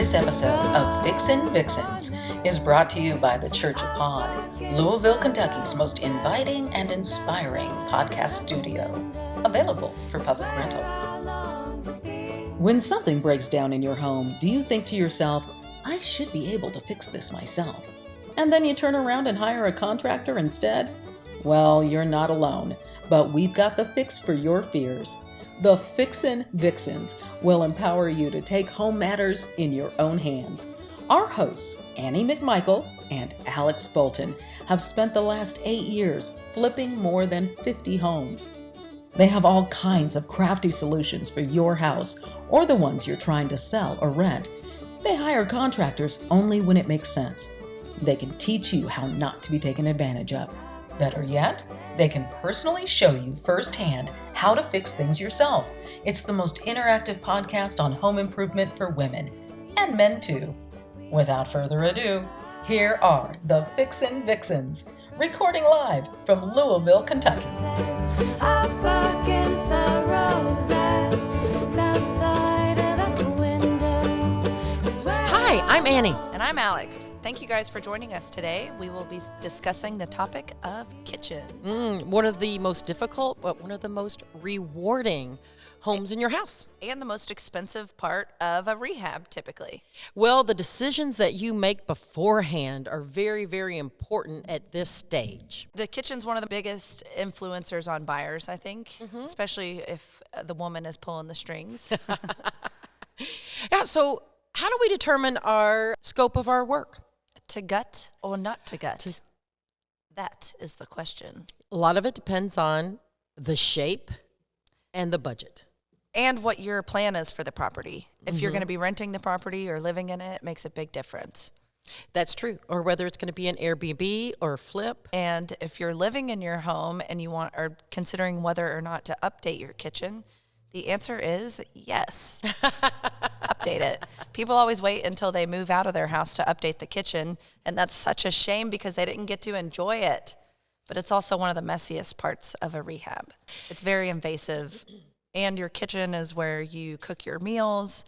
This episode of Fixin Vixens is brought to you by the Church of Pod, Louisville, Kentucky's most inviting and inspiring podcast studio, available for public rental. When something breaks down in your home, do you think to yourself, I should be able to fix this myself? And then you turn around and hire a contractor instead? Well, you're not alone, but we've got the fix for your fears. The Fixin Vixens will empower you to take home matters in your own hands. Our hosts, Annie McMichael and Alex Bolton, have spent the last 8 years flipping more than 50 homes. They have all kinds of crafty solutions for your house or the ones you're trying to sell or rent. They hire contractors only when it makes sense. They can teach you how not to be taken advantage of. Better yet, they can personally show you firsthand how to fix things yourself. It's the most interactive podcast on home improvement for women, and men too. Without further ado, here are the Fixin Vixens, recording live from Louisville, Kentucky. Up against the roses, outside of the window. Hi, I'm Annie. And I'm Alex. Thank you guys for joining us today. We will be discussing the topic of kitchens. One of the most difficult, but one of the most rewarding homes in your house. And the most expensive part of a rehab, typically. Well, the decisions that you make beforehand are very, very important at this stage. The kitchen's one of the biggest influencers on buyers, I think, especially if the woman is pulling the strings. Yeah, so how do we determine our scope of our work? To gut or not to gut? That is the question. A lot of it depends on the shape and the budget. And what your plan is for the property. If you're going to be renting the property or living in it, makes a big difference. That's true. Or whether it's going to be an Airbnb or a flip. And if you're living in your home and you are considering whether or not to update your kitchen, the answer is yes. Update it. People always wait until they move out of their house to update the kitchen, and that's such a shame because they didn't get to enjoy it. But it's also one of the messiest parts of a rehab. It's very invasive, and your kitchen is where you cook your meals,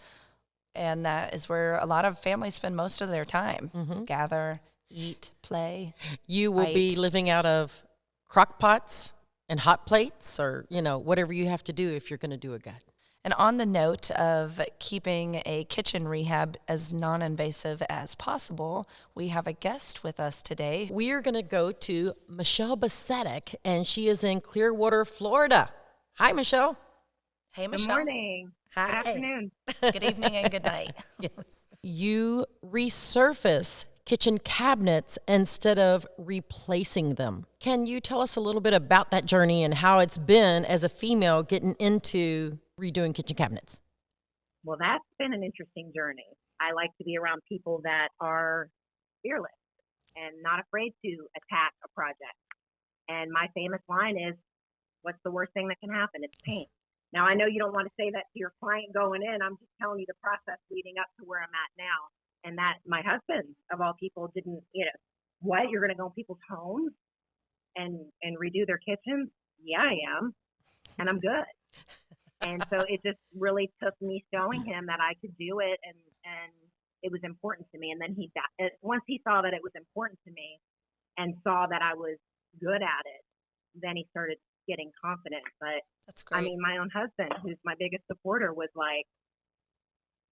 and that is where a lot of families spend most of their time. Gather, eat, play. You will be living out of crock pots and hot plates, or, whatever you have to do if you're going to do a gut. And on the note of keeping a kitchen rehab as non-invasive as possible, we have a guest with us today. We are going to go to Michelle Basetic, and she is in Clearwater, Florida. Hi, Michelle. Hey, Michelle. Good morning. Hi. Good afternoon. Good evening and good night. Yes. You resurface kitchen cabinets instead of replacing them. Can you tell us a little bit about that journey and how it's been as a female getting into redoing kitchen cabinets? Well, that's been an interesting journey. I like to be around people that are fearless and not afraid to attack a project. And my famous line is, what's the worst thing that can happen? It's paint. Now, I know you don't want to say that to your client going in. I'm just telling you the process leading up to where I'm at now. And that my husband, of all people, didn't, what? You're going to go in people's homes and redo their kitchens? Yeah, I am. And I'm good. And so it just really took me showing him that I could do it, and it was important to me. And then once he saw that it was important to me and saw that I was good at it, then he started getting confident. But That's great. I mean, my own husband, who's my biggest supporter, was like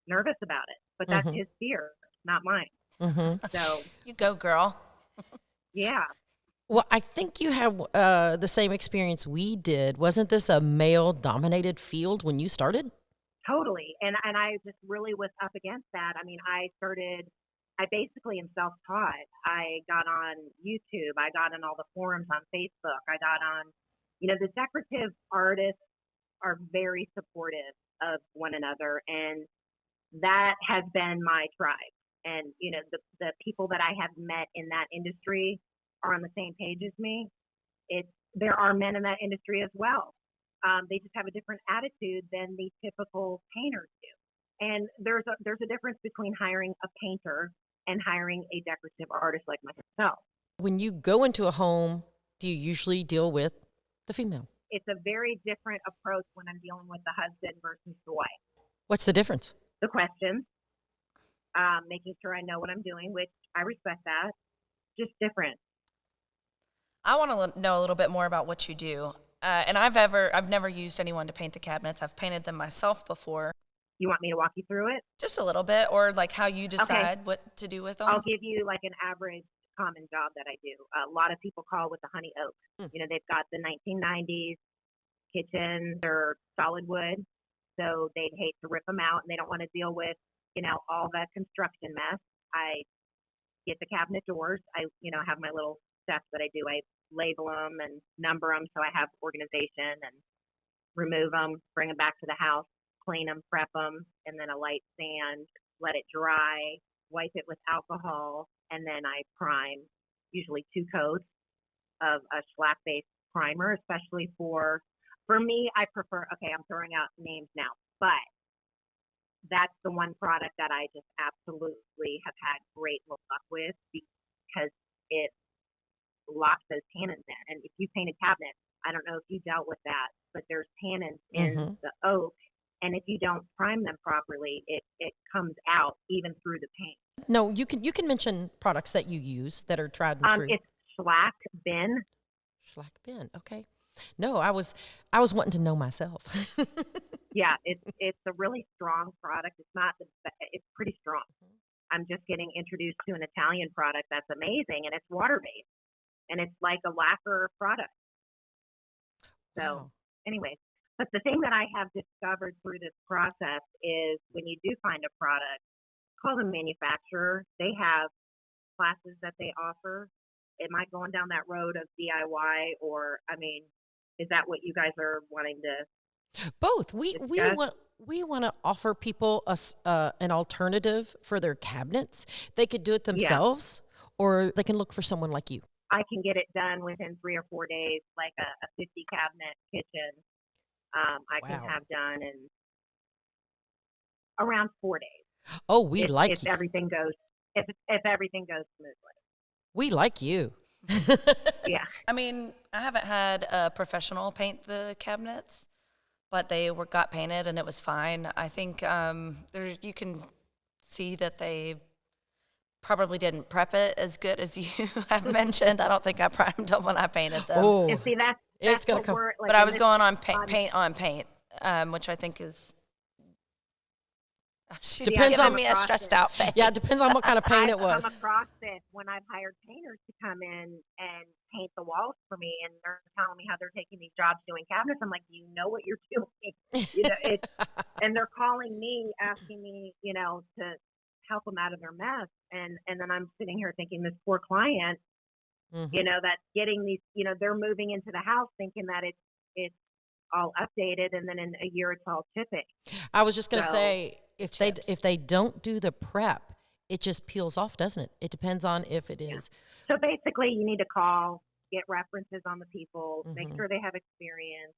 nervous about it, but that's his fear, not mine. So You go, girl. yeah. Well, I think you have the same experience we did. Wasn't this a male-dominated field when you started? Totally. And I just really was up against that. I mean, I basically am self-taught. I got on YouTube. I got on all the forums on Facebook. I got on, the decorative artists are very supportive of one another. And that has been my tribe. And, the people that I have met in that industry are on the same page as me. There are men in that industry as well. They just have a different attitude than the typical painters do. And there's a difference between hiring a painter and hiring a decorative artist like myself. When you go into a home, do you usually deal with the female? It's a very different approach when I'm dealing with the husband versus the wife. What's the difference? The questions. making sure I know what I'm doing, which I respect that. Just different. I want to know a little bit more about what you do. And I've never used anyone to paint the cabinets. I've painted them myself before. You want me to walk you through it? Just a little bit, or like how you decide what to do with them. I'll give you like an average common job that I do. A lot of people call with the honey oak. You know, they've got the 1990s kitchens or solid wood, so they'd hate to rip them out, and they don't want to deal with, you know, all that construction mess. I get the cabinet doors. I, you know, have my little steps that I do. I label them and number them so I have organization, and remove them, bring them back to the house, clean them, prep them, and then a light sand, let it dry, wipe it with alcohol, and then I prime, usually 2 coats of a shellac-based primer, especially for me, I prefer, okay, I'm throwing out names now, but that's the one product that I just absolutely have had great luck with, because it locks those tannins in. And if you paint a cabinet, I don't know if you dealt with that, but there's tannins in the oak, and if you don't prime them properly, it comes out even through the paint. No, you can mention products that you use that are tried and true. It's shellac bin. Shellac bin, okay. No, I was wanting to know myself. Yeah, it's a really strong product. It's pretty strong. I'm just getting introduced to an Italian product that's amazing, and it's water-based, and it's like a lacquer product. So anyway, but the thing that I have discovered through this process is when you do find a product, call the manufacturer. They have classes that they offer. Am I going down that road of DIY, or, I mean, is that what you guys are wanting to? Both. We want to offer people an alternative for their cabinets. They could do it themselves, or they can look for someone like you. I can get it done within 3 or 4 days, like a 50 cabinet kitchen. I can have done in around 4 days. Oh, if everything goes smoothly. We like you. Yeah. I mean, I haven't had a professional paint the cabinets, but they got painted and it was fine. I think you can see that they probably didn't prep it as good as you have mentioned. I don't think I primed them when I painted them. Oh, and see, that's gonna what come. we're, like, But I was going on paint on paint, which I think is. She's Depends giving on me a stressed out face. Yeah, it depends on what kind of paint it I've was. come across this when I've hired painters to come in and paint the walls for me, and they're telling me how they're taking these jobs doing cabinets. I'm like, you know what you're doing, you know, and they're calling me, asking me, you know, to help them out of their mess, and then I'm sitting here thinking, this poor client, you know, that's getting these, you know, they're moving into the house thinking that it's all updated, and then in a year it's all chipping. I was just going to say, if they don't do the prep, it just peels off, doesn't it? It depends on if it is. So basically, you need to call, get references on the people, make sure they have experience,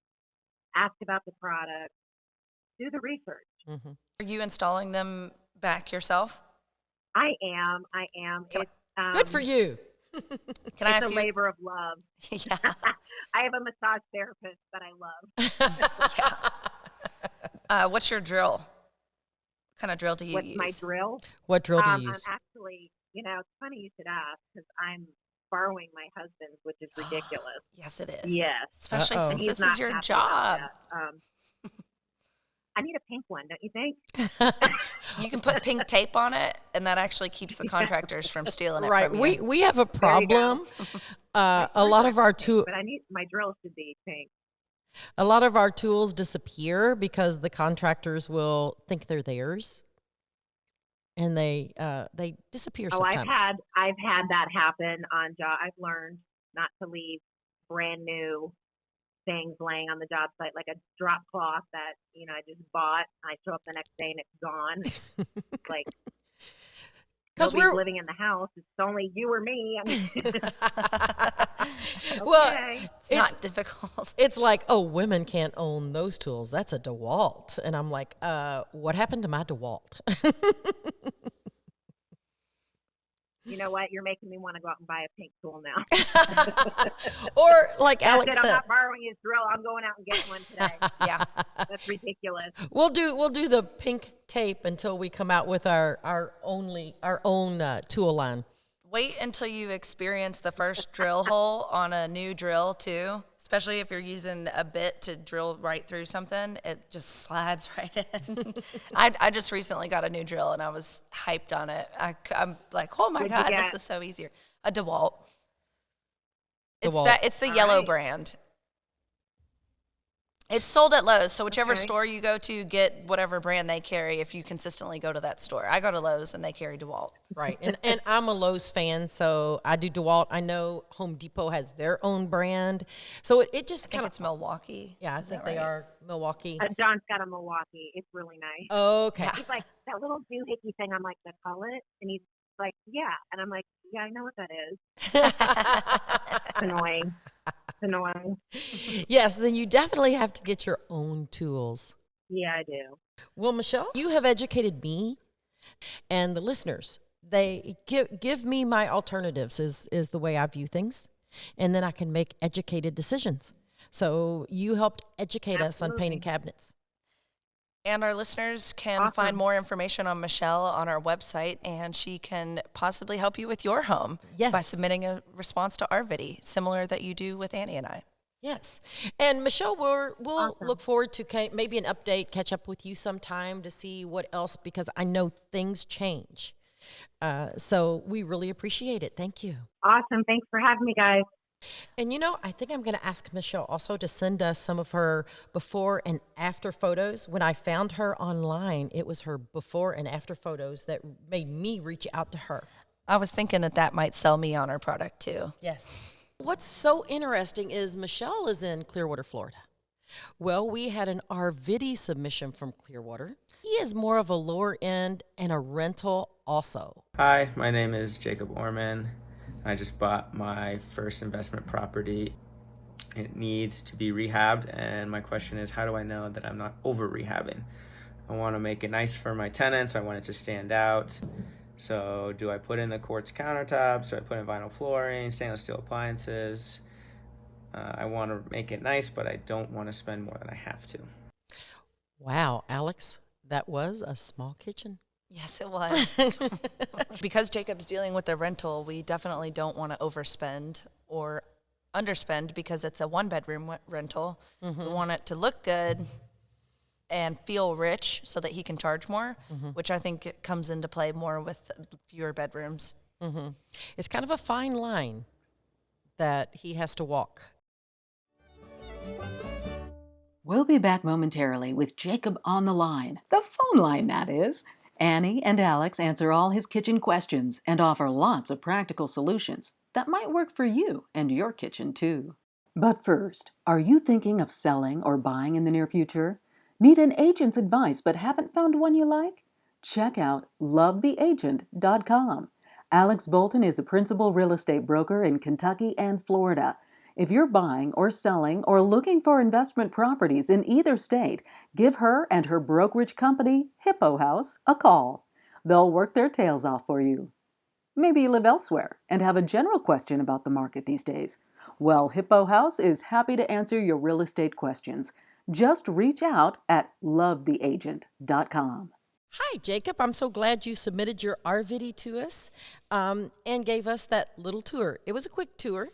ask about the product, do the research. Are you installing them back yourself? I am. Good for you. Can I ask It's a you? labor of love. Yeah. I have a massage therapist that I love. What's your drill? What kind of drill do you What's use? my drill? What drill do you use? I'm actually, you know, it's funny you should ask, because I'm borrowing my husband's, which is ridiculous. Yes, it is. Yes. Especially since He's this not is your happy about job. that. I need a pink one, don't you think? You can put pink tape on it, and that actually keeps the contractors from stealing it Right. from you. We have a problem. A lot of our But my drill should be pink. A lot of our tools disappear because the contractors will think they're theirs, and they disappear sometimes. I've had that happen on job. I've learned not to leave brand new things laying on the job site, like a drop cloth that, you know, I just bought. I show up the next day and it's gone. Like, because nobody's living in the house. It's only you or me. I mean, well, it's not difficult. It's like, oh, women can't own those tools. That's a DeWalt. And I'm like, what happened to my DeWalt? You know what? You're making me want to go out and buy a pink tool now. Or like That's Alex it. I'm said, not borrowing his drill. I'm going out and getting one today. Yeah. That's ridiculous. we'll do the pink tape until we come out with our own tool line. Wait until you experience the first drill hole on a new drill too, especially if you're using a bit to drill right through something. It just slides right in. I just recently got a new drill and I was hyped on it. I'm like, oh my What'd you God, this get? is so easier. A DeWalt. DeWalt. It's the All yellow right. brand. It's sold at Lowe's, so whichever Okay. store you go to, get whatever brand they carry if you consistently go to that store. I go to Lowe's and they carry DeWalt. Right. And I'm a Lowe's fan, so I do DeWalt. I know Home Depot has their own brand. So it just I think kind of, it's Milwaukee. yeah, I Is think that they right? are Milwaukee. John's got a Milwaukee. It's really nice. Okay. He's like, that little doohickey thing, I'm like, that's it? And he's like, yeah. And I'm like, yeah, I know what that is. It's annoying. It's annoying. Yes, then you definitely have to get your own tools. Yeah, I do. Well, Michelle, you have educated me and the listeners. They give me my alternatives is the way I view things, and then I can make educated decisions. So you helped educate us on painting cabinets. And our listeners can Awesome. find more information on Michelle on our website, and she can possibly help you with your home by Yes. submitting a response to our video, similar that you do with Annie and I. Yes. And Michelle, we'll Awesome. look forward to maybe an update, catch up with you sometime to see what else, because I know things change. So we really appreciate it. Thank you. Awesome. Thanks for having me, guys. And I think I'm going to ask Michelle also to send us some of her before and after photos. When I found her online, it was her before and after photos that made me reach out to her. I was thinking that might sell me on our product too. Yes. What's so interesting is Michelle is in Clearwater, Florida. Well, we had an RVD submission from Clearwater. He is more of a lower end and a rental also. Hi, my name is Jacob Orman. I just bought my first investment property. It needs to be rehabbed, and my question is, how do I know that I'm not over rehabbing? I want to make it nice for my tenants. I want it to stand out. So do I put in the quartz countertops? Do I put in vinyl flooring, stainless steel appliances? I want to make it nice, but I don't want to spend more than I have to. Wow, Alex, that was a small kitchen. Yes, it was. Because Jacob's dealing with the rental, we definitely don't want to overspend or underspend because it's a one-bedroom rental. Mm-hmm. We want it to look good and feel rich so that he can charge more, Mm-hmm. which I think it comes into play more with fewer bedrooms. Mm-hmm. It's kind of a fine line that he has to walk. We'll be back momentarily with Jacob on the line, the phone line, that is. Annie and Alex answer all his kitchen questions and offer lots of practical solutions that might work for you and your kitchen too. But first, are you thinking of selling or buying in the near future? Need an agent's advice but haven't found one you like? Check out lovetheagent.com. Alex Bolton is a principal real estate broker in Kentucky and Florida. If you're buying or selling or looking for investment properties in either state, give her and her brokerage company, Hippo House, a call. They'll work their tails off for you. Maybe you live elsewhere and have a general question about the market these days. Well, Hippo House is happy to answer your real estate questions. Just reach out at lovetheagent.com. Hi, Jacob. I'm so glad you submitted your RVD to us and gave us that little tour. It was a quick tour,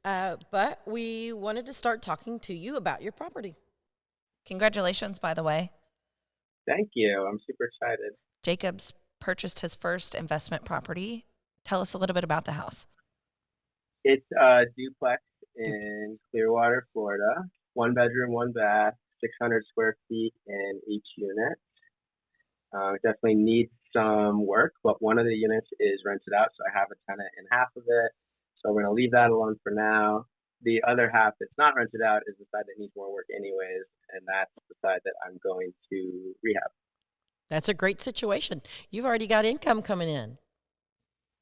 but we wanted to start talking to you about your property. Congratulations, by the way. Thank you. I'm super excited. Jacob's purchased his first investment property. Tell us a little bit about the house. It's a duplex in Clearwater, Florida. 1 bedroom, 1 bath, 600 square feet in each unit. It definitely needs some work, but one of the units is rented out, so I have a tenant in half of it. So we're going to leave that alone for now. The other half that's not rented out is the side that needs more work anyways, and that's the side that I'm going to rehab. That's a great situation. You've already got income coming in.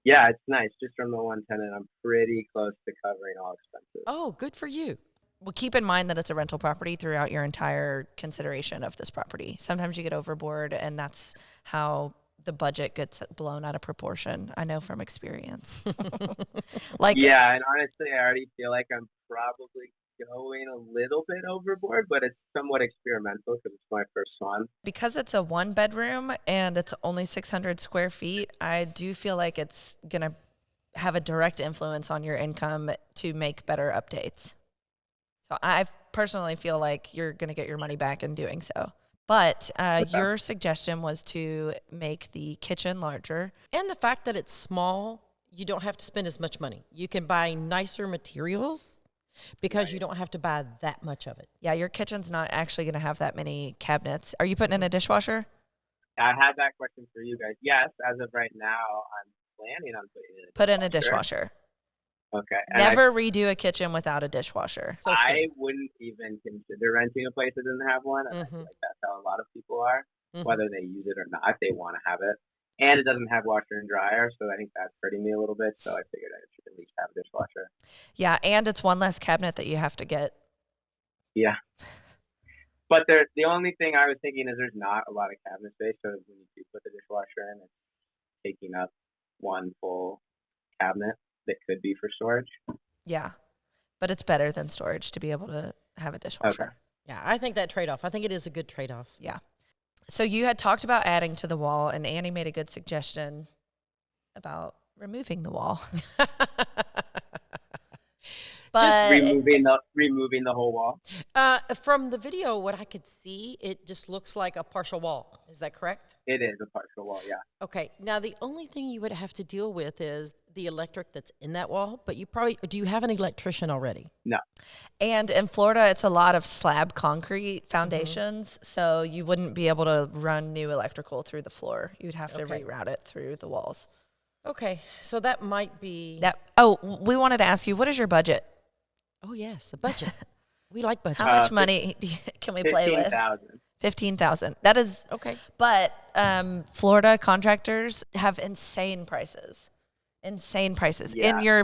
Yeah, it's nice. Just from the one tenant, I'm pretty close to covering all expenses. Oh, good for you. Well, keep in mind that it's a rental property throughout your entire consideration of this property. Sometimes you get overboard, and that's how the budget gets blown out of proportion. I know from experience. Yeah, and honestly, I already feel like I'm probably going a little bit overboard, but it's somewhat experimental because it's my first one. Because it's a 1-bedroom and it's only 600 square feet, I do feel like it's going to have a direct influence on your income to make better updates. So I personally feel like you're going to get your money back in doing so. But your suggestion was to make the kitchen larger. And the fact that it's small, you don't have to spend as much money. You can buy nicer materials because you don't have to buy that much of it. Yeah, your kitchen's not actually going to have that many cabinets. Are you putting in a dishwasher? I had that question for you guys. Yes, as of right now, I'm planning on Put in a dishwasher. Okay. And Never redo a kitchen without a dishwasher. I wouldn't even consider renting a place that doesn't have one. And I feel like that's how a lot of people are, whether they use it or not, they want to have it. And it doesn't have washer and dryer, so I think that's hurting me a little bit. So I figured I should at least have a dishwasher. Yeah, and it's one less cabinet that you have to get. Yeah. But the only thing I was thinking is there's not a lot of cabinet space, so when you do put the dishwasher in, it's taking up one full cabinet that could be for storage. Yeah, but it's better than storage to be able to have a dishwasher. Okay. Yeah, I think that trade-off. I think it is a good trade-off. Yeah. So you had talked about adding to the wall, and Annie made a good suggestion about removing the wall. Just removing the whole wall. From the video, what I could see, it just looks like a partial wall. Is that correct? It is a partial wall, yeah. Okay. Now, the only thing you would have to deal with is the electric that's in that wall, but do you have an electrician already? No. And in Florida, it's a lot of slab concrete foundations, so you wouldn't be able to run new electrical through the floor. You'd have to reroute it through the walls. Okay. So that might be... We wanted to ask you, what is your budget? Oh, yes, a budget. We like budget. How much money can we play with? $15,000. That is okay. But Florida contractors have insane prices. Yeah.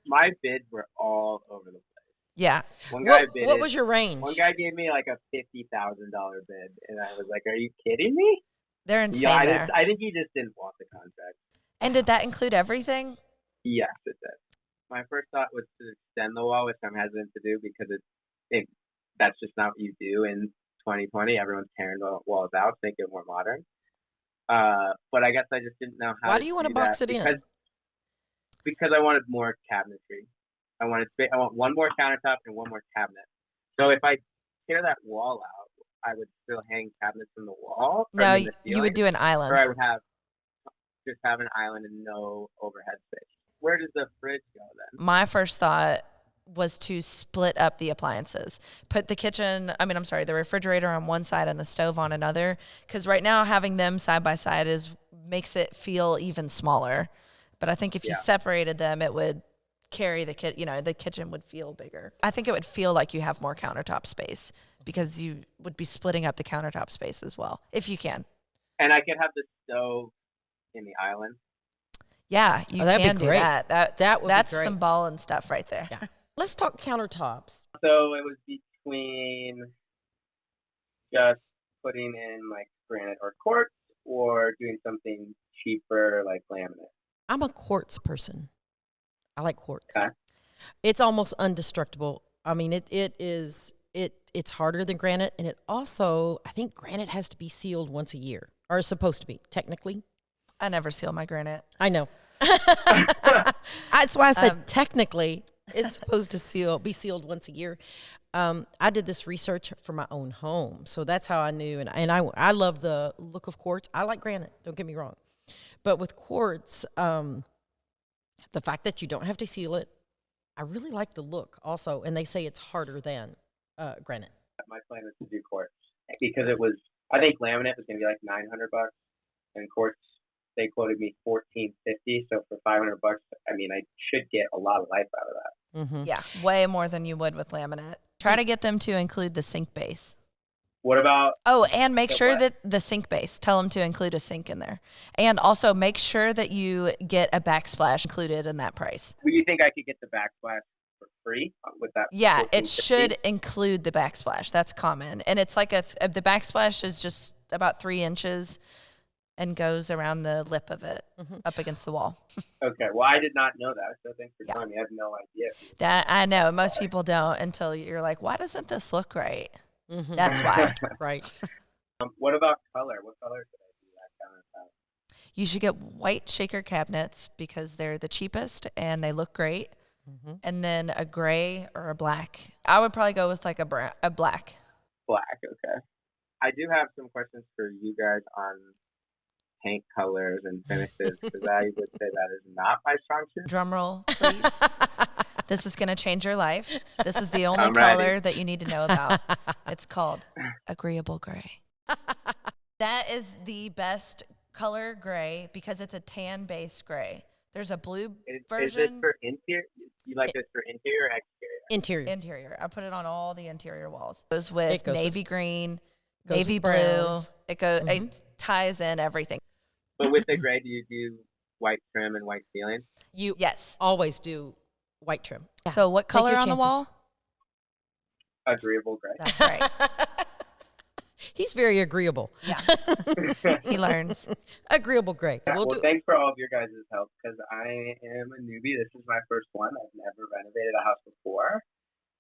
My bids were all over the place. Yeah. One guy what was your range? One guy gave me like a $50,000 bid, and I was like, "Are you kidding me?" They're insane there. I think he just didn't want the contract. And did that include everything? Yes, it did. My first thought was to extend the wall, which I'm hesitant to do because that's just not what you do in 2020. Everyone's tearing the walls out to make it more modern. But I guess I just didn't know how. Why do you want to box it in? Because I wanted more cabinetry. I want one more countertop and one more cabinet. So if I tear that wall out, I would still hang cabinets from the wall. No, you would do an island. Or I would just have an island and no overhead space. Where does the fridge go then? My first thought was to split up the appliances. Put the refrigerator on one side and the stove on another. Because right now having them side by side makes it feel even smaller. But I think if you separated them, it would carry the kitchen would feel bigger. I think it would feel like you have more countertop space because you would be splitting up the countertop space as well, if you can. And I could have the stove in the island. Yeah, you can do that. That's some ball and stuff right there. Yeah. Let's talk countertops. So it was between just putting in like granite or quartz or doing something cheaper like laminate. I'm a quartz person. I like quartz. Okay. It's almost indestructible. I mean, it's harder than granite, and it also, I think granite has to be sealed once a year, or is supposed to be, technically. I never seal my granite. I know. That's why I said technically it's supposed to be sealed once a year. I did this research for my own home, so that's how I knew. And I love the look of quartz. I like granite. Don't get me wrong, but with quartz, the fact that you don't have to seal it, I really like the look also. And they say it's harder than granite. My plan was to do quartz because I think laminate was going to be like $900, and quartz they quoted me $1,450. So for $500, I mean, I should get a lot of life out of that. Mm-hmm. Yeah, way more than you would with laminate. Try to get them to include the sink base. What about? Oh, and make sure that the sink base. Tell them to include a sink in there, and also make sure that you get a backsplash included in that price. Do you think I could get the backsplash for free with that? Yeah, it should include the backsplash. That's common, and it's like the backsplash is just about 3 inches. and goes around the lip of it up against the wall. Okay. Well, I did not know that, so thanks for Yeah. telling me. I have no idea. That I know most people don't until you're like, why doesn't this look right? That's why. Right. What about color? What color should I do that kind of stuff? You should get white shaker cabinets because they're the cheapest and they look great. And then a gray or a black. I would probably go with like a black. Black, okay. I do have some questions for you guys on paint colors and finishes because I would say that is not my strong suit. Drum roll, please. This is going to change your life. This is the only I'm ready. color that you need to know about. It's called agreeable gray. That is the best color gray because it's a tan-based gray. There's a blue Is version. this for interior? You like this for interior or exterior? Interior. Interior. I put it on all the interior walls. It goes with navy green, goes navy with blue. browns. It ties in everything. But with the gray, do you do white trim and white ceiling? You Yes. always do white trim. Yeah. So what Take color your on the chances. wall? Agreeable gray. That's right. He's very agreeable. Yeah. He learns. Agreeable gray. Well, We'll do. thanks for all of your guys' help because I am a newbie. This is my first one. I've never renovated a house before.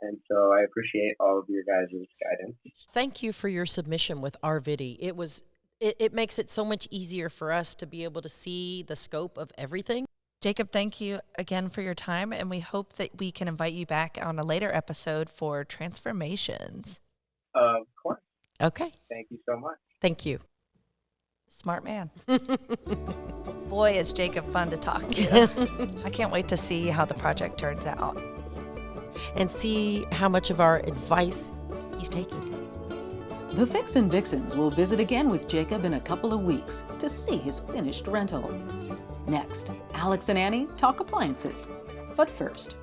And so I appreciate all of your guys' guidance. Thank you for your submission with our video. It makes it so much easier for us to be able to see the scope of everything. Jacob, thank you again for your time, and we hope that we can invite you back on a later episode for transformations. Of course. Okay. Thank you so much. Thank you. Smart man. Boy, is Jacob fun to talk to. I can't wait to see how the project turns out. And see how much of our advice he's taking. The Fixin Vixens will visit again with Jacob in a couple of weeks to see his finished rental. Next, Alex and Annie talk appliances. But first,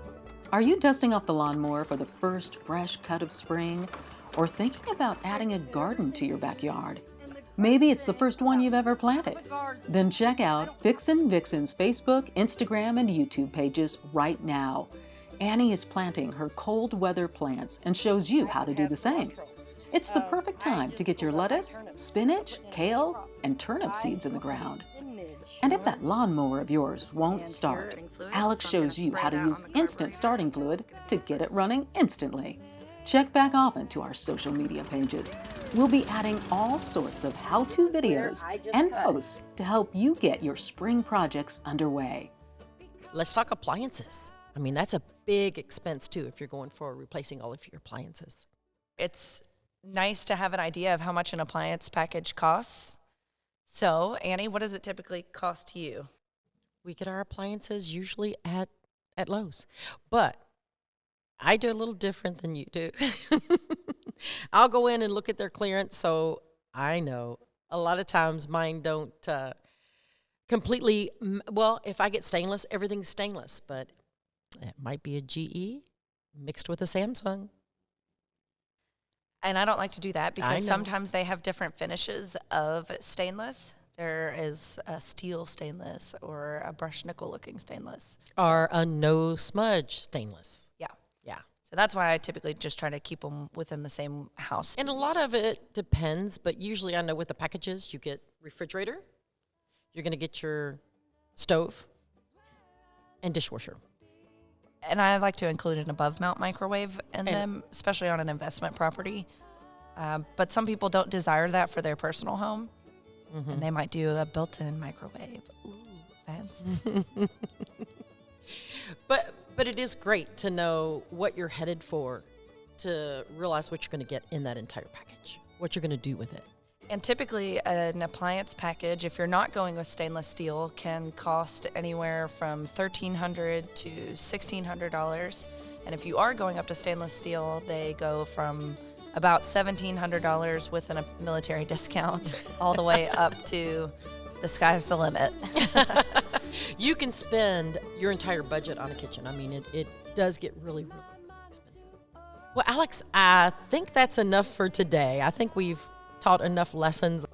are you dusting off the lawnmower for the first fresh cut of spring? Or thinking about adding a garden to your backyard? Maybe it's the first one you've ever planted. Then check out Fixin Vixen's Facebook, Instagram, and YouTube pages right now. Annie is planting her cold weather plants and shows you how to do the same. It's the perfect time to get your lettuce, spinach, kale, and turnip seeds in the ground. And if that lawnmower of yours won't start, Alex shows you how to use instant starting fluid to get it running instantly. Check back often to our social media pages. We'll be adding all sorts of how-to videos and posts to help you get your spring projects underway. Let's talk appliances. I mean, that's a big expense too if you're going for replacing all of your appliances. It's nice to have an idea of how much an appliance package costs. So, Annie, what does it typically cost you? We get our appliances usually at Lowe's. But I do a little different than you do. I'll go in and look at their clearance, so I know a lot of times mine don't completely, well, if I get stainless, everything's stainless, but it might be a GE mixed with a Samsung. And I don't like to do that I because know. sometimes they have different finishes of stainless. There is a steel stainless or a brushed nickel looking stainless. Or a no smudge stainless. Yeah. Yeah. So that's why I typically just try to keep them within the same house. And a lot of it depends, but usually I know with the packages, you get refrigerator, you're going to get your stove, and dishwasher. And I like to include an above mount microwave in them, especially on an investment property. But some people don't desire that for their personal home. And they might do a built-in microwave. Ooh, fancy. But it is great to know what you're headed for, to realize what you're going to get in that entire package, what you're going to do with it. And typically an appliance package, if you're not going with stainless steel, can cost anywhere from $1,300 to $1,600. And if you are going up to stainless steel, they go from about $1,700 with a military discount all the way up to the sky's the limit. You can spend your entire budget on a kitchen. I mean, it does get really, really expensive. Well, Alex, I think that's enough for today. I think we've taught enough lessons.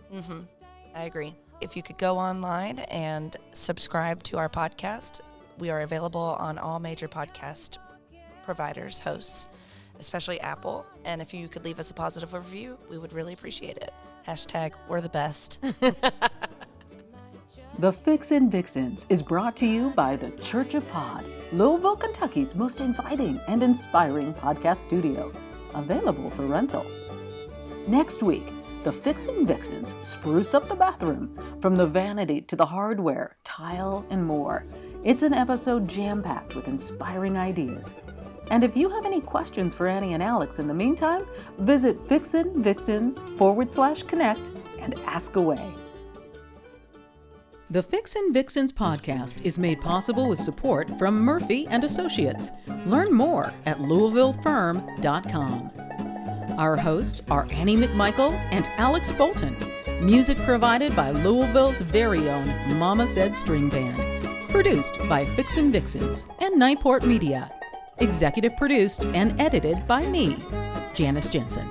I agree. If you could go online and subscribe to our podcast, we are available on all major podcast providers, hosts, especially Apple. And if you could leave us a positive review, we would really appreciate it. # we're the best. The Fixin Vixens is brought to you by the Church of Pod, Louisville, Kentucky's most inviting and inspiring podcast studio, available for rental. Next week, the Fixin Vixens spruce up the bathroom, from the vanity to the hardware, tile, and more. It's an episode jam-packed with inspiring ideas. And if you have any questions for Annie and Alex in the meantime, visit FixinVixens/connect and ask away. The Fixin Vixens podcast is made possible with support from Murphy and Associates. Learn more at LouisvilleFirm.com. Our hosts are Annie McMichael and Alex Bolton. Music provided by Louisville's very own Mama Said String Band. Produced by Fixin Vixens and Nightport Media. Executive produced and edited by me, Janice Jensen.